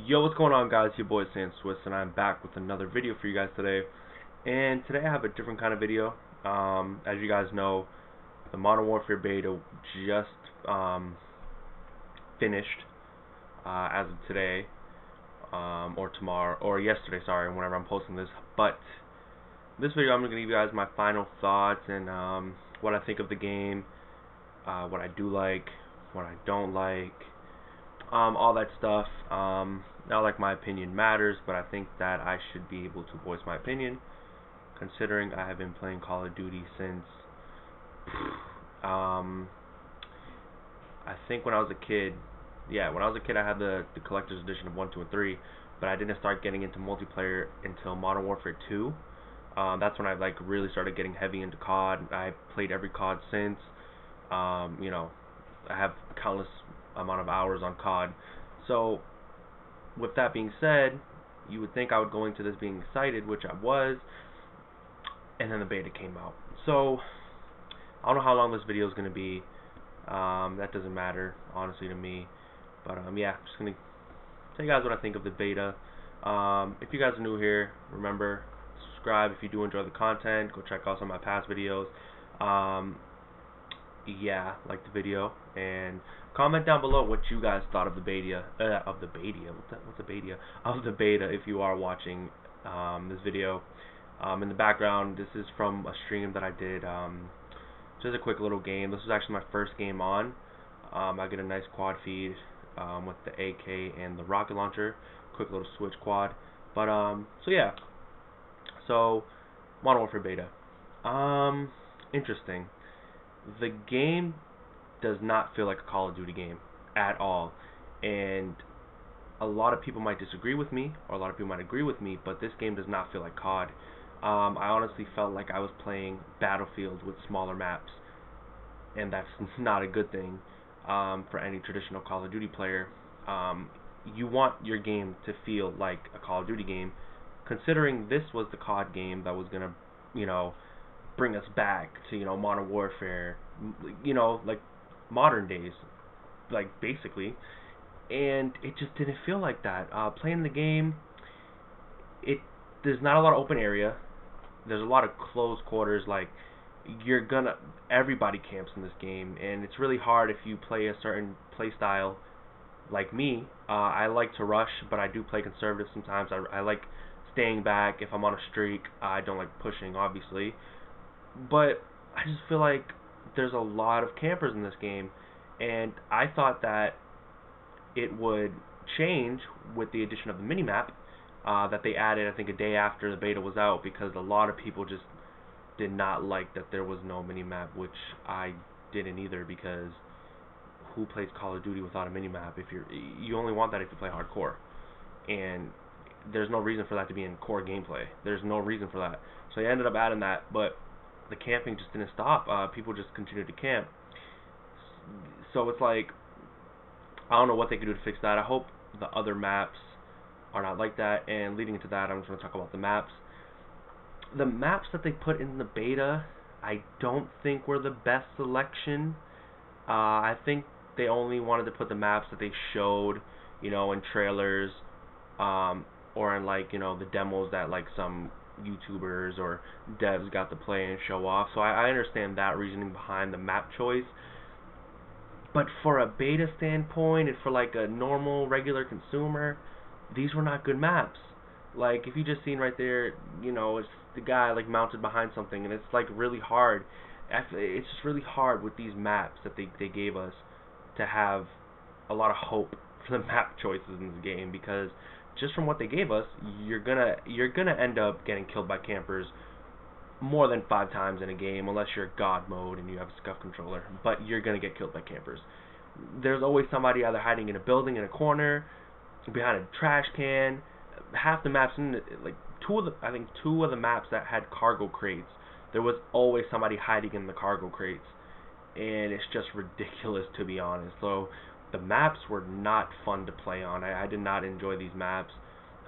Yo, what's going on, guys? Your boy Sam Swiss, and I'm back with another video for you guys today. And today I have a different kind of video. As you guys know, the Modern Warfare beta just finished as of today, or tomorrow, or yesterday, sorry, whenever I'm posting this. But this video, I'm going to give you guys my final thoughts and what I think of the game, what I do like, what I don't like. All that stuff. Not like my opinion matters, but I think that I should be able to voice my opinion, considering I have been playing Call of Duty since I think when I was a kid. Yeah, when I was a kid, I had the collector's edition of 1, 2, and 3, but I didn't start getting into multiplayer until Modern Warfare 2. That's when I really started getting heavy into COD. I played every COD since. You know, I have countless amount of hours on COD. So with that being said, you would think I would go into this being excited, which I was, and then the beta came out. So I don't know how long this video is going to be. That doesn't matter, honestly, to me. But yeah, I'm just going to tell you guys what I think of the beta. If you guys are new here, remember, subscribe if you do enjoy the content. Go check out some of my past videos. Yeah, like the video, and comment down below what you guys thought of the beta, what's the beta? Of the beta, if you are watching this video. In the background, this is from a stream that I did, just a quick little game. This was actually my first game on. I get a nice quad feed with the AK and the rocket launcher, quick little switch quad. But so yeah, so Modern Warfare beta, interesting. The game does not feel like a Call of Duty game at all, and a lot of people might disagree with me, or a lot of people might agree with me, but this game does not feel like COD. I honestly felt like I was playing Battlefield with smaller maps, and that's not a good thing for any traditional Call of Duty player. You want your game to feel like a Call of Duty game, considering this was the COD game that was gonna, bring us back to, Modern Warfare, like modern days, like basically. And it just didn't feel like that. Playing the game, there's not a lot of open area. There's a lot of close quarters. Like, everybody camps in this game, and it's really hard if you play a certain play style. Like me, I like to rush, but I do play conservative sometimes. I like staying back if I'm on a streak. I don't like pushing, obviously. But I just feel like there's a lot of campers in this game, and I thought that it would change with the addition of the minimap that they added, I think, a day after the beta was out, because a lot of people just did not like that there was no minimap, which I didn't either, because who plays Call of Duty without a minimap? If you only want that if you play hardcore, and there's no reason for that to be in core gameplay. There's no reason for that. So they ended up adding that, but the camping just didn't stop. People just continued to camp. So it's like, I don't know what they could do to fix that. I hope the other maps are not like that. And leading into that, I'm just going to talk about the maps. The maps that they put in the beta, I don't think were the best selection. I think they only wanted to put the maps that they showed, in trailers, or in the demos that some YouTubers or devs got to play and show off. So I understand that reasoning behind the map choice. But for a beta standpoint, and for a normal, regular consumer, these were not good maps. If you just seen right there, it's the guy mounted behind something, and it's really hard. It's just really hard with these maps that they gave us to have a lot of hope for the map choices in this game, because just from what they gave us, you're gonna end up getting killed by campers more than 5 times in a game, unless you're God mode and you have a SCUF controller. But you're gonna get killed by campers. There's always somebody either hiding in a building in a corner, behind a trash can. Half the maps I think two of the maps that had cargo crates, there was always somebody hiding in the cargo crates, and it's just ridiculous, to be honest. So the maps were not fun to play on. I did not enjoy these maps.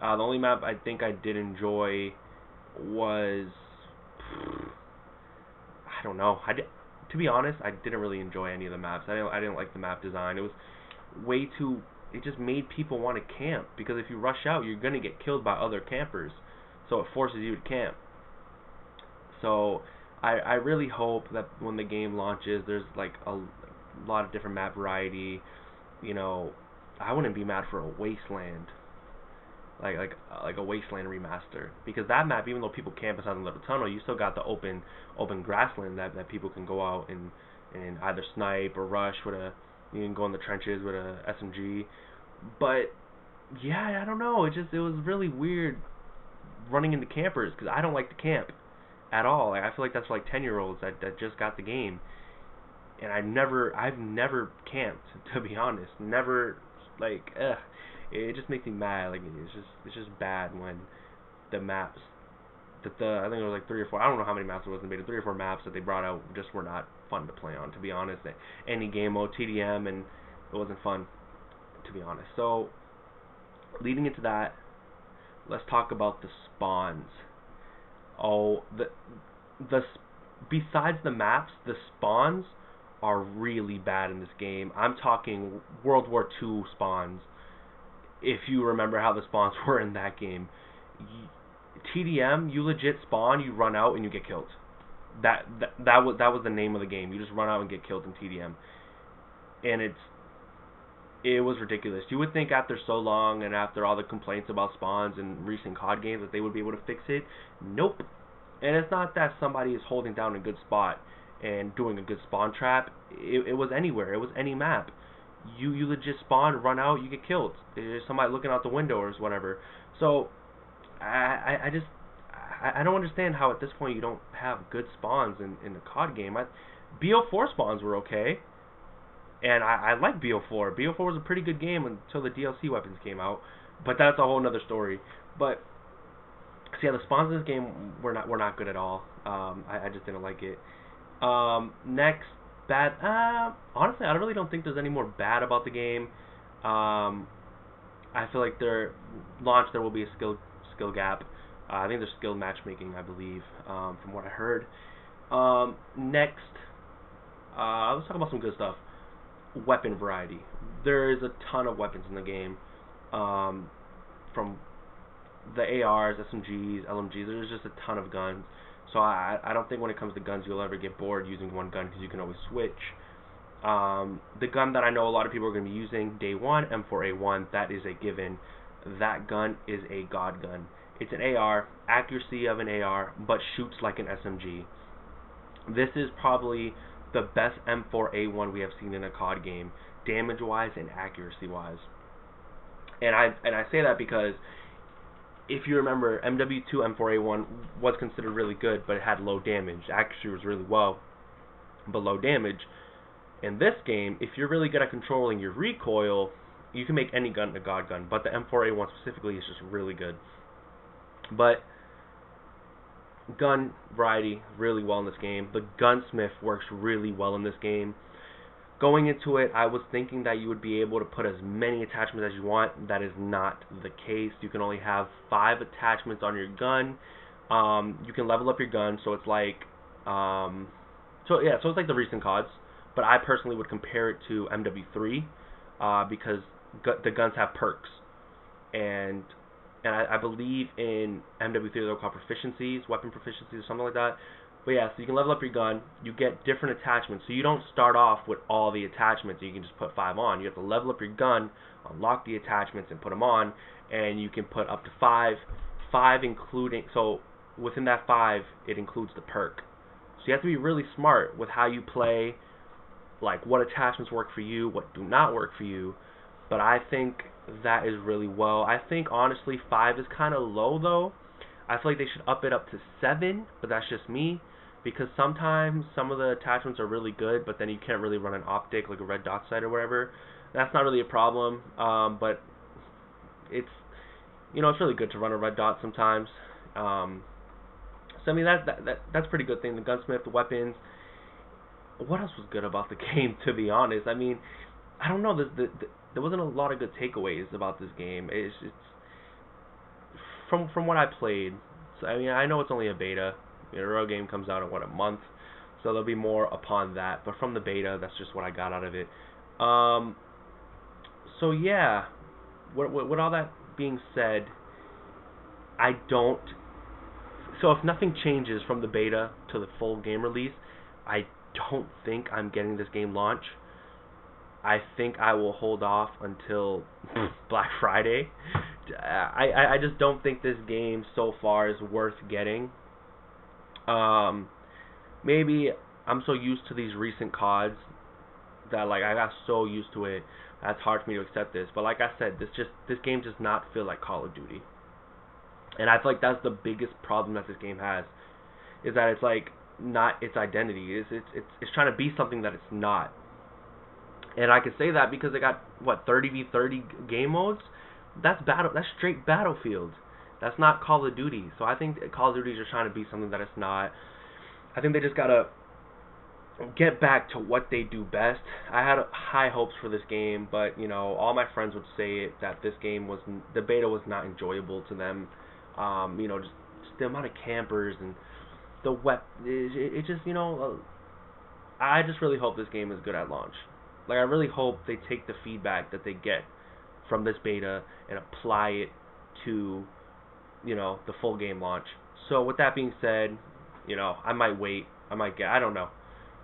The only map I think I did enjoy was, I don't know. To be honest, I didn't really enjoy any of the maps. I didn't like the map design. It was way too it just made people want to camp, because if you rush out, you're gonna get killed by other campers. So it forces you to camp. So I really hope that when the game launches, there's like a lot of different map variety. You know, I wouldn't be mad for a Wasteland, like a Wasteland remaster, because that map, even though people camp inside the little tunnel, you still got the open grassland that people can go out and either snipe or rush with a, you can go in the trenches with a SMG. But yeah, I don't know, it was really weird running into campers, because I don't like to camp at all. Like, I feel like that's for like 10-year-olds that just got the game, and I've never camped, to be honest. Never, like, it just makes me mad. Like, it's just bad when the maps I think it was like 3 or 4. I don't know how many maps it was in beta. 3 or 4 maps that they brought out just were not fun to play on, to be honest. Any game mode, TDM, and it wasn't fun, to be honest. So, leading into that, let's talk about the spawns. Oh, the besides the maps, the spawns are really bad in this game. I'm talking World War II spawns. If you remember how the spawns were in that game, TDM, you legit spawn, you run out, and you get killed. That was the name of the game. You just run out and get killed in TDM, and it was ridiculous. You would think after so long and after all the complaints about spawns in recent COD games that they would be able to fix it. Nope. And it's not that somebody is holding down a good spot and doing a good spawn trap. It was anywhere. It was any map. You legit spawn, run out, you get killed. There's somebody looking out the window or whatever. So I don't understand how at this point you don't have good spawns in the COD game. BO4 spawns were okay, and I like BO4. BO4 was a pretty good game until the DLC weapons came out, but that's a whole nother story. But so yeah, the spawns in this game were not good at all. I just didn't like it. Next, bad. Honestly, I really don't think there's any more bad about the game. I feel like there will be a skill gap. I think there's skill matchmaking, I believe, from what I heard. Next, let's talk about some good stuff. Weapon variety. There is a ton of weapons in the game, from the ARs, SMGs, LMGs. There's just a ton of guns. So I don't think when it comes to guns you'll ever get bored using one gun, because you can always switch. The gun that I know a lot of people are going to be using day one, M4A1, that is a given. That gun is a god gun. It's an AR, accuracy of an AR, but shoots like an SMG. This is probably the best M4A1 we have seen in a COD game, damage-wise and accuracy-wise. And I say that because if you remember, MW2 M4A1 was considered really good, but it had low damage. Accuracy was really well, but low damage. In this game, if you're really good at controlling your recoil, you can make any gun a god gun, but the M4A1 specifically is just really good. But gun variety really well in this game. The gunsmith works really well in this game. Going into it, I was thinking that you would be able to put as many attachments as you want. That is not the case. You can only have 5 attachments on your gun. You can level up your gun, so it's like, so it's like the recent CODs. But I personally would compare it to MW3 because the guns have perks, and I believe in MW3 they're called proficiencies, weapon proficiencies, or something like that. But yeah, so you can level up your gun, you get different attachments, so you don't start off with all the attachments, you can just put 5 on. You have to level up your gun, unlock the attachments, and put them on, and you can put up to 5 including, so within that 5, it includes the perk. So you have to be really smart with how you play, like what attachments work for you, what do not work for you. But I think that is really well. I think honestly 5 is kind of low though. I feel like they should up it up to 7, but that's just me, because sometimes some of the attachments are really good, but then you can't really run an optic like a red dot sight or whatever. That's not really a problem, but it's, you know, it's really good to run a red dot sometimes. So I mean that's a pretty good thing. The gunsmith, the weapons. What else was good about the game, to be honest? I mean, I don't know. There wasn't a lot of good takeaways about this game. It's from what I played. So, I mean, I know it's only a beta. The real game comes out in a month, so there'll be more upon that. But from the beta, that's just what I got out of it. So yeah, with all that being said, I don't. So if nothing changes from the beta to the full game release, I don't think I'm getting this game launch. I think I will hold off until Black Friday. I just don't think this game so far is worth getting. Maybe I'm so used to these recent CODs that like I got so used to it. That's hard for me to accept this. But like I said, this game does not feel like Call of Duty. And I feel like that's the biggest problem that this game has, is that it's like not its identity. It's trying to be something that it's not. And I can say that because they got what 30v30 game modes. That's straight Battlefield. That's not Call of Duty. So I think Call of Duty is just trying to be something that it's not. I think they just gotta get back to what they do best. I had high hopes for this game, but you know, all my friends would say that this game the beta was not enjoyable to them. You know, just the amount of campers and the it just, you know, I just really hope this game is good at launch. Like I really hope they take the feedback that they get from this beta and apply it to, you know, the full game launch. So with that being said, you know, I might wait. I don't know.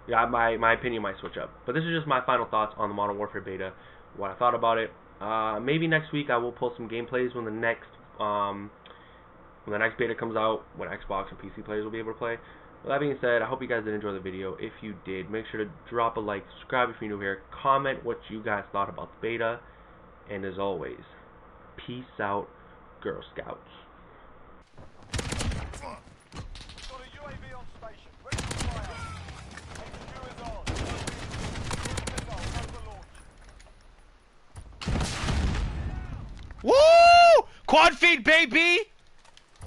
Yeah, my opinion might switch up. But this is just my final thoughts on the Modern Warfare beta, what I thought about it. Maybe next week I will pull some gameplays when the next beta comes out, when Xbox and PC players will be able to play. With that being said, I hope you guys did enjoy the video. If you did, make sure to drop a like, subscribe if you're new here, comment what you guys thought about the beta, and as always, peace out, Girl Scouts. Woo! Quad feed, baby!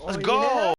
Let's go!